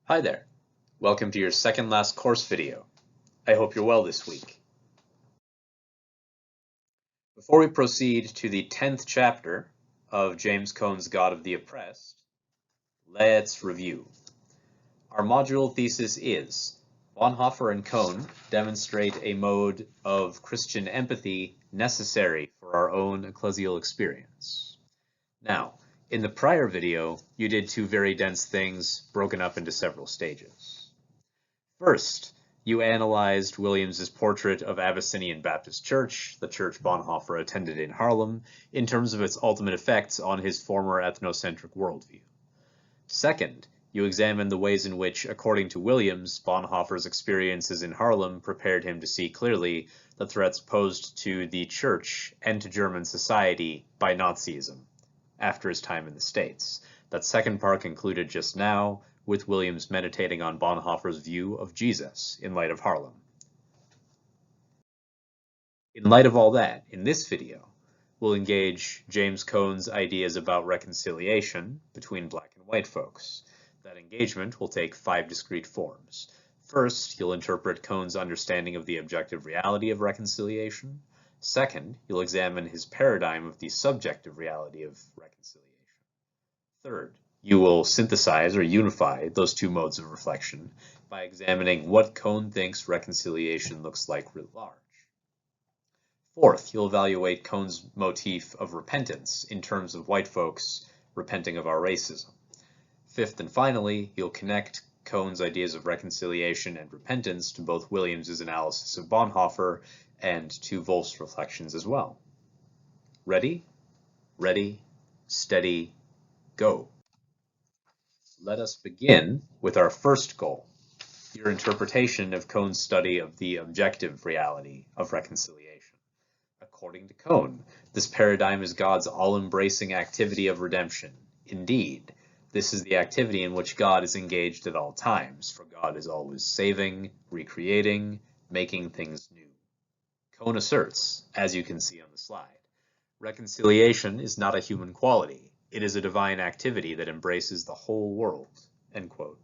Hi there. Welcome to your second last course video. I hope you're well this week. Before we proceed to the 10th chapter of James Cone's God of the Oppressed, let's review. Our module thesis is Bonhoeffer and Cone demonstrate a mode of Christian empathy necessary for our own ecclesial experience. Now, in the prior video, you did two very dense things broken up into several stages. First, you analyzed Williams's portrait of Abyssinian Baptist Church, the church Bonhoeffer attended in Haarlem, in terms of its ultimate effects on his former ethnocentric worldview. Second, you examined the ways in which, according to Williams, Bonhoeffer's experiences in Haarlem prepared him to see clearly the threats posed to the church and to German society by Nazism after his time in the States. That second part concluded just now, with Williams meditating on Bonhoeffer's view of Jesus in light of Haarlem. In light of all that, in this video, we'll engage James Cone's ideas about reconciliation between black and white folks. That engagement will take 5 discrete forms. First, you'll interpret Cone's understanding of the objective reality of reconciliation. Second, you'll examine his paradigm of the subjective reality of reconciliation. Third, you will synthesize or unify those two modes of reflection by examining what Cone thinks reconciliation looks like writ large. Fourth, you'll evaluate Cone's motif of repentance in terms of white folks repenting of our racism. Fifth and finally, you'll connect Cone's ideas of reconciliation and repentance to both Williams's analysis of Bonhoeffer and to Volf's reflections as well. Ready? Ready, steady, go. Let us begin with our first goal, your interpretation of Cone's study of the objective reality of reconciliation. According to Cone, this paradigm is God's all-embracing activity of redemption. Indeed, this is the activity in which God is engaged at all times, for God is always saving, recreating, making things new. Cone asserts, as you can see on the slide, reconciliation is not a human quality. It is a divine activity that embraces the whole world. End quote.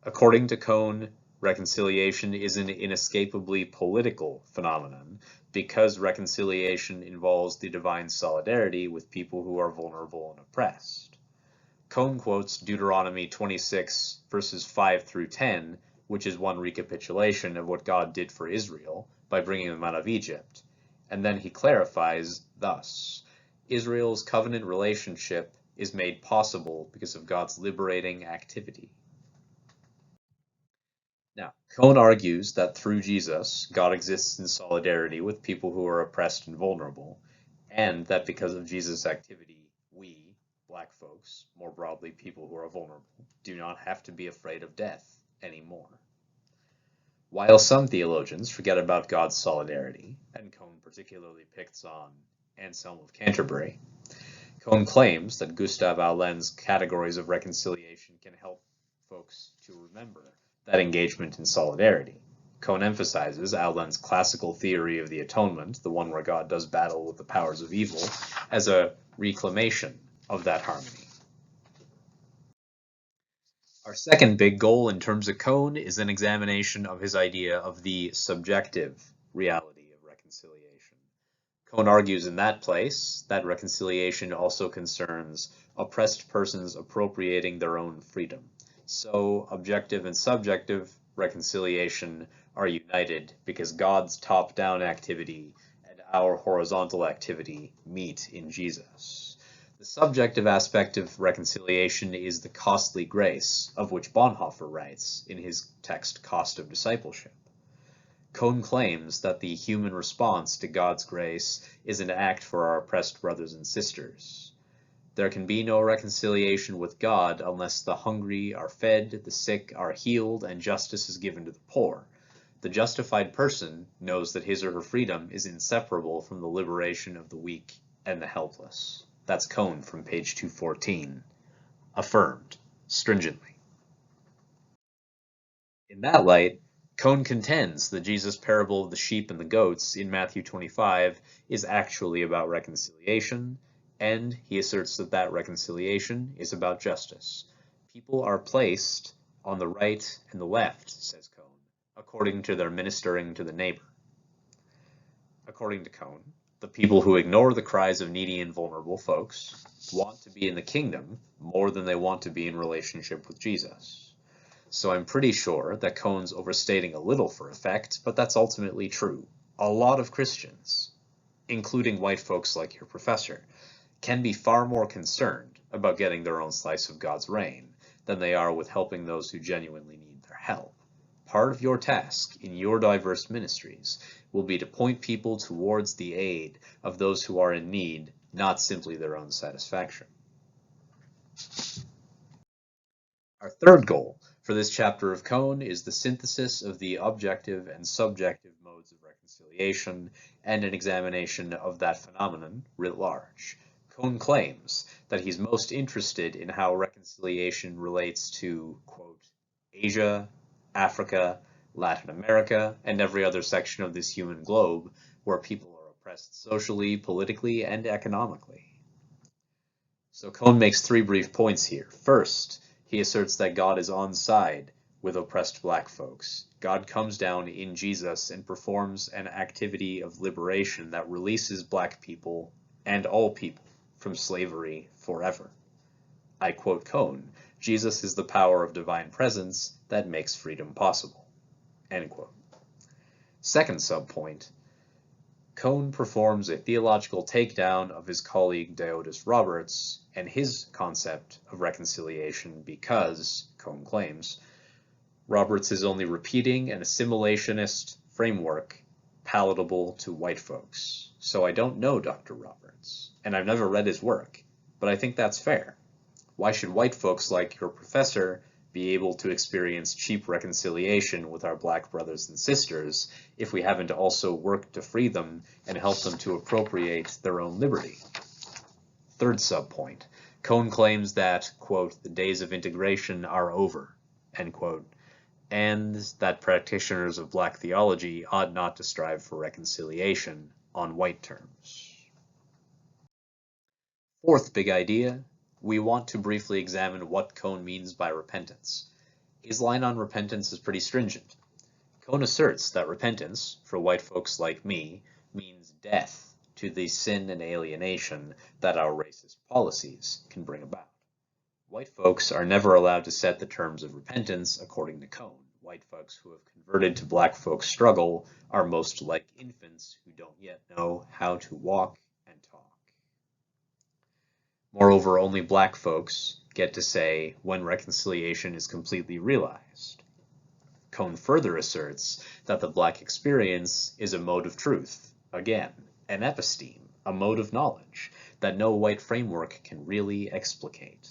According to Cone, reconciliation is an inescapably political phenomenon because reconciliation involves the divine solidarity with people who are vulnerable and oppressed. Cone quotes Deuteronomy 26, verses 5 through 10, which is one recapitulation of what God did for Israel by bringing them out of Egypt, and then he clarifies thus: Israel's covenant relationship is made possible because of God's liberating activity. Now, Cone argues that through Jesus, God exists in solidarity with people who are oppressed and vulnerable, and that because of Jesus' activity, we, black folks, more broadly people who are vulnerable, do not have to be afraid of death anymore. While some theologians forget about God's solidarity, and Cone particularly picks on Anselm of Canterbury, Cone claims that Gustav Aulen's categories of reconciliation can help folks to remember that engagement in solidarity. Cone emphasizes Aulen's classical theory of the atonement, the one where God does battle with the powers of evil, as a reclamation of that harmony. Our second big goal in terms of Cone is an examination of his idea of the subjective reality of reconciliation. Cone argues in that place that reconciliation also concerns oppressed persons appropriating their own freedom. So objective and subjective reconciliation are united because God's top-down activity and our horizontal activity meet in Jesus. The subjective aspect of reconciliation is the costly grace, of which Bonhoeffer writes in his text Cost of Discipleship. Cone claims that the human response to God's grace is an act for our oppressed brothers and sisters. There can be no reconciliation with God unless the hungry are fed, the sick are healed, and justice is given to the poor. The justified person knows that his or her freedom is inseparable from the liberation of the weak and the helpless. That's Cone from page 214. Affirmed, stringently. In that light, Cone contends that Jesus' parable of the sheep and the goats in Matthew 25 is actually about reconciliation, and he asserts that that reconciliation is about justice. People are placed on the right and the left, says Cohn, according to their ministering to the neighbor. According to Cohn, the people who ignore the cries of needy and vulnerable folks want to be in the kingdom more than they want to be in relationship with Jesus. So I'm pretty sure that Cohn's overstating a little for effect, but that's ultimately true. A lot of Christians, including white folks like your professor, can be far more concerned about getting their own slice of God's reign than they are with helping those who genuinely need their help. Part of your task in your diverse ministries will be to point people towards the aid of those who are in need, not simply their own satisfaction. Our third goal for this chapter of Cohn is the synthesis of the objective and subjective modes of reconciliation and an examination of that phenomenon writ large. Cohn claims that he's most interested in how reconciliation relates to, quote, Asia, Africa, Latin America, and every other section of this human globe where people are oppressed socially, politically, and economically. So Cohn makes three brief points here. First, he asserts that God is on side with oppressed black folks. God comes down in Jesus and performs an activity of liberation that releases black people and all people from slavery forever. I quote Cohn, Jesus is the power of divine presence that makes freedom possible. End quote. Second subpoint, Cohn performs a theological takedown of his colleague Diotis Roberts and his concept of reconciliation because, Cohn claims, Roberts is only repeating an assimilationist framework palatable to white folks. So I don't know Dr. Roberts, and I've never read his work, but I think that's fair. Why should white folks like your professor be able to experience cheap reconciliation with our black brothers and sisters if we haven't also worked to free them and help them to appropriate their own liberty? Third subpoint, Cohn claims that, quote, the days of integration are over, end quote, and that practitioners of black theology ought not to strive for reconciliation on white terms. Fourth big idea, we want to briefly examine what Cohn means by repentance. His line on repentance is pretty stringent. Cohn asserts that repentance, for white folks like me, means death to the sin and alienation that our racist policies can bring about. White folks are never allowed to set the terms of repentance according to Cohn. White folks who have converted to black folks' struggle are most like infants who don't yet know how to walk and talk. Moreover, only black folks get to say when reconciliation is completely realized. Cohn further asserts that the black experience is a mode of truth, again, an episteme, a mode of knowledge that no white framework can really explicate.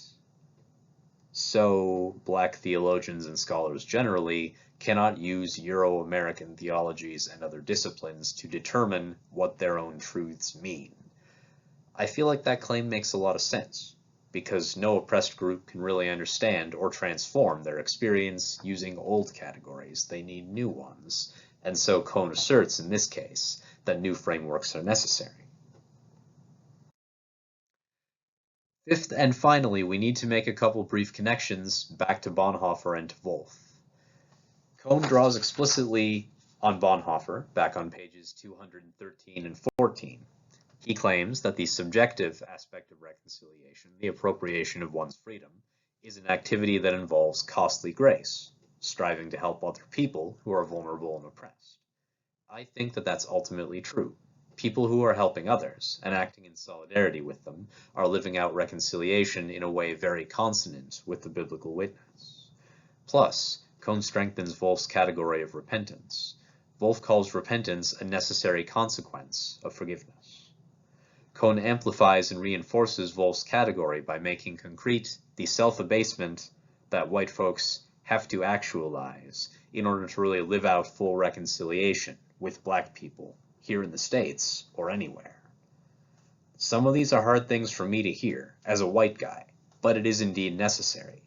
So, black theologians and scholars generally cannot use Euro-American theologies and other disciplines to determine what their own truths mean. I feel like that claim makes a lot of sense, because no oppressed group can really understand or transform their experience using old categories. They need new ones, and so Cohn asserts in this case that new frameworks are necessary. Fifth and finally, we need to make a couple brief connections back to Bonhoeffer and to Volf. Cohn draws explicitly on Bonhoeffer, back on pages 213 and 14. He claims that the subjective aspect of reconciliation, the appropriation of one's freedom, is an activity that involves costly grace, striving to help other people who are vulnerable and oppressed. I think that that's ultimately true. People who are helping others and acting in solidarity with them are living out reconciliation in a way very consonant with the biblical witness. Plus, Cohn strengthens Volf's category of repentance. Volf calls repentance a necessary consequence of forgiveness. Cohn amplifies and reinforces Volf's category by making concrete the self-abasement that white folks have to actualize in order to really live out full reconciliation with black people here in the States or anywhere. Some of these are hard things for me to hear as a white guy, but it is indeed necessary.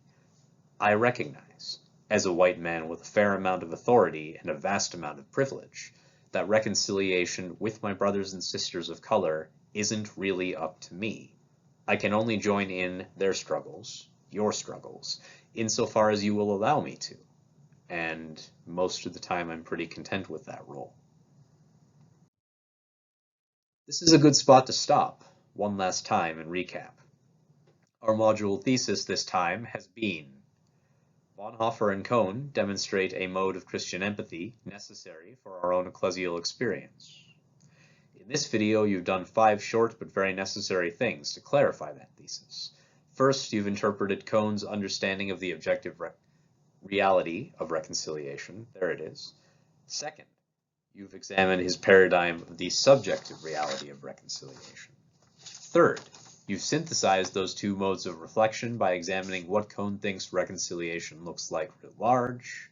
I recognize, as a white man with a fair amount of authority and a vast amount of privilege, that reconciliation with my brothers and sisters of color isn't really up to me. I can only join in their struggles, your struggles, insofar as you will allow me to. And most of the time I'm pretty content with that role. This is a good spot to stop, one last time and recap. Our module thesis this time has been Bonhoeffer and Kohn demonstrate a mode of Christian empathy necessary for our own ecclesial experience. In this video, you've done 5 short but very necessary things to clarify that thesis. First, you've interpreted Kohn's understanding of the objective reality of reconciliation. There it is. Second, you've examined his paradigm of the subjective reality of reconciliation. Third, you've synthesized those 2 modes of reflection by examining what Kohn thinks reconciliation looks like writ large.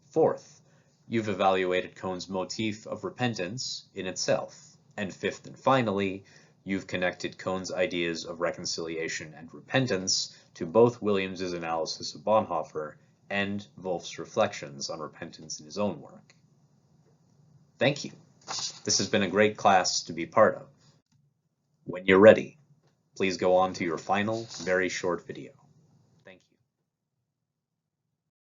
Fourth, you've evaluated Kohn's motif of repentance in itself. And fifth and finally, you've connected Kohn's ideas of reconciliation and repentance to both Williams's analysis of Bonhoeffer and Volf's reflections on repentance in his own work. Thank you. This has been a great class to be part of. When you're ready, please go on to your final, very short video.